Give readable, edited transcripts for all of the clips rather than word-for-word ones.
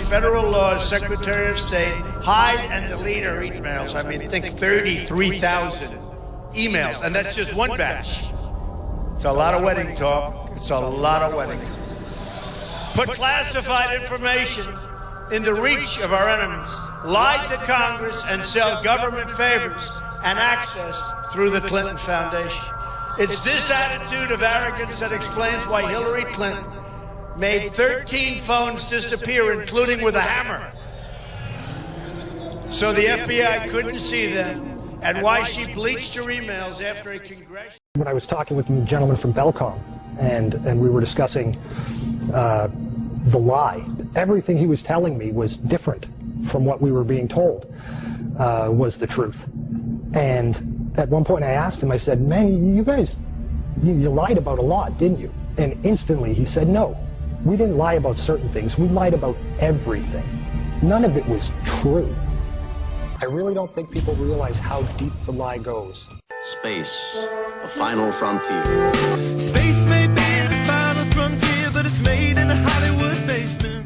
federal law, Secretary of State, hide and delete her emails. I mean, think 33,000 emails, and that's just one batch. It's a lot of wedding talk. It's a lot of wedding talk. Put classified information in the reach of our enemies, lie to Congress, and sell government favors and access through the Clinton Foundation. It's this attitude of arrogance that explains why Hillary Clinton made 13 phones disappear, including with a hammer, so the FBI couldn't see them, and why she bleached her emails after a congressional... When I was talking with the gentleman from Belcom, and we were discussing the lie, everything he was telling me was different from what we were being told was the truth. And at one point I asked him, I said, man, you guys, you lied about a lot, didn't you? And instantly he said, no, we didn't lie about certain things. We lied about everything. None of it was true. I really don't think people realize how deep the lie goes. Space, the final frontier. Space may be the final frontier, but it's made in a Hollywood basement.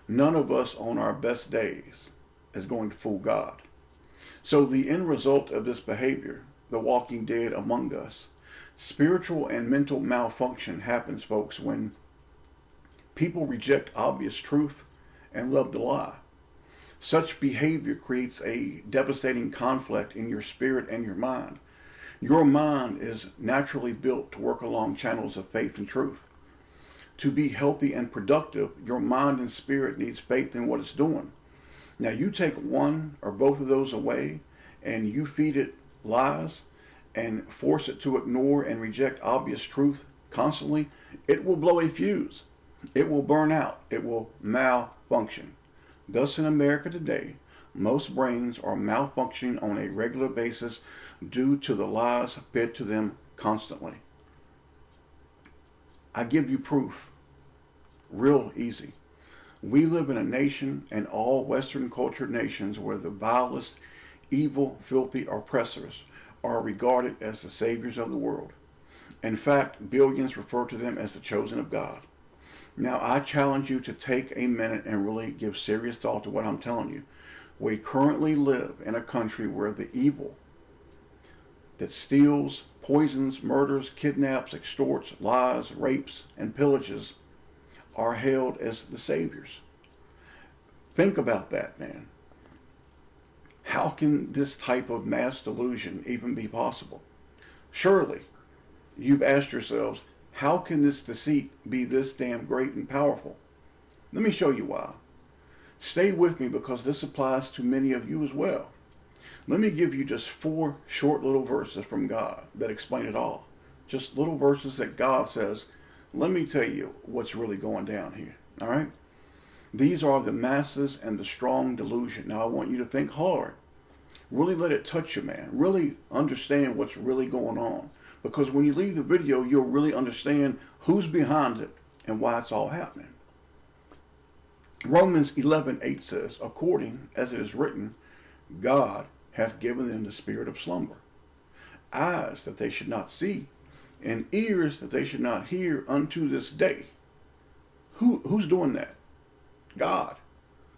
None of us on our best days is going to fool God. So the end result of this behavior, the walking dead among us, spiritual and mental malfunction happens, folks, when people reject obvious truth and love to lie. Such behavior creates a devastating conflict in your spirit and your mind. Your mind is naturally built to work along channels of faith and truth. To be healthy and productive, your mind and spirit needs faith in what it's doing. Now, you take one or both of those away and you feed it lies and force it to ignore and reject obvious truth constantly, it will blow a fuse. It will burn out. It will malfunction. Thus, in America today, most brains are malfunctioning on a regular basis due to the lies fed to them constantly. I give you proof. Real easy. We live in a nation, and all Western cultured nations, where the vilest, evil, filthy oppressors are regarded as the saviors of the world. In fact, billions refer to them as the chosen of God. Now, I challenge you to take a minute and really give serious thought to what I'm telling you. We currently live in a country where the evil that steals, poisons, murders, kidnaps, extorts, lies, rapes, and pillages are hailed as the saviors. Think about that, man. How can this type of mass delusion even be possible? Surely, you've asked yourselves, how can this deceit be this damn great and powerful? Let me show you why. Stay with me, because this applies to many of you as well. Let me give you just 4 short little verses from God that explain it all. Just little verses that God says, let me tell you what's really going down here. All right? These are the masses and the strong delusion. Now, I want you to think hard. Really let it touch you, man. Really understand what's really going on. Because when you leave the video, you'll really understand who's behind it and why it's all happening. Romans 11:8 says, according as it is written, God hath given them the spirit of slumber, eyes that they should not see, and ears that they should not hear unto this day. Who's doing that? God.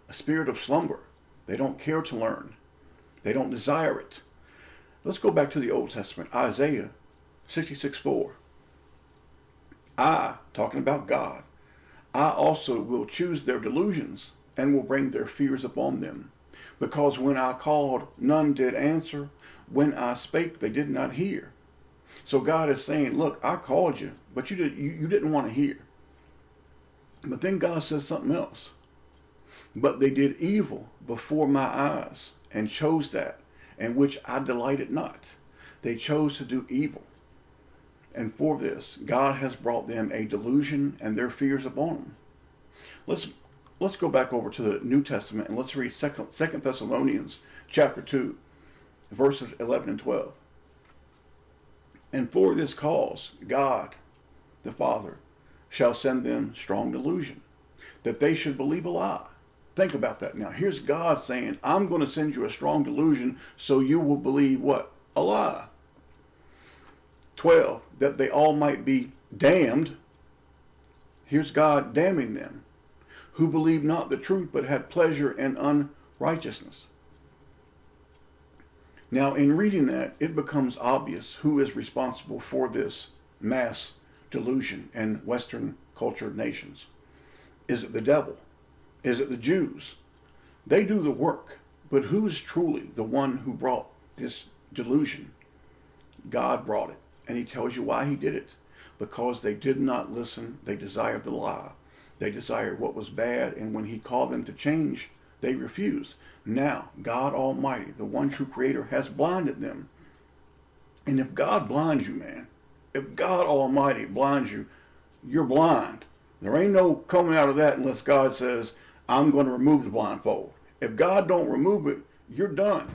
A spirit of slumber. They don't care to learn. They don't desire it. Let's go back to the Old Testament. Isaiah 66:4. I, talking about God, I also will choose their delusions and will bring their fears upon them. Because when I called, none did answer. When I spake, they did not hear. So God is saying, look, I called you, but you didn't want to hear. But then God says something else. But they did evil before my eyes, and chose that, in which I delighted not. They chose to do evil. And for this, God has brought them a delusion and their fears upon them. Let's go back over to the New Testament and let's read 2 Thessalonians chapter 2, verses 11 and 12. And for this cause, God, the Father, shall send them strong delusion, that they should believe a lie. Think about that now. Here's God saying, I'm going to send you a strong delusion so you will believe what? A lie. 12, that they all might be damned. Here's God damning them, who believed not the truth, but had pleasure in unrighteousness. Now, in reading that, it becomes obvious who is responsible for this mass delusion in Western cultured nations. Is it the devil? Is it the Jews? They do the work, but who's truly the one who brought this delusion? God brought it, and he tells you why he did it. Because they did not listen, they desired the lie. They desired what was bad, and when he called them to change, they refused. Now, God Almighty, the one true Creator, has blinded them. And if God blinds you, man, if God Almighty blinds you, you're blind. There ain't no coming out of that unless God says, I'm going to remove the blindfold. If God don't remove it, you're done.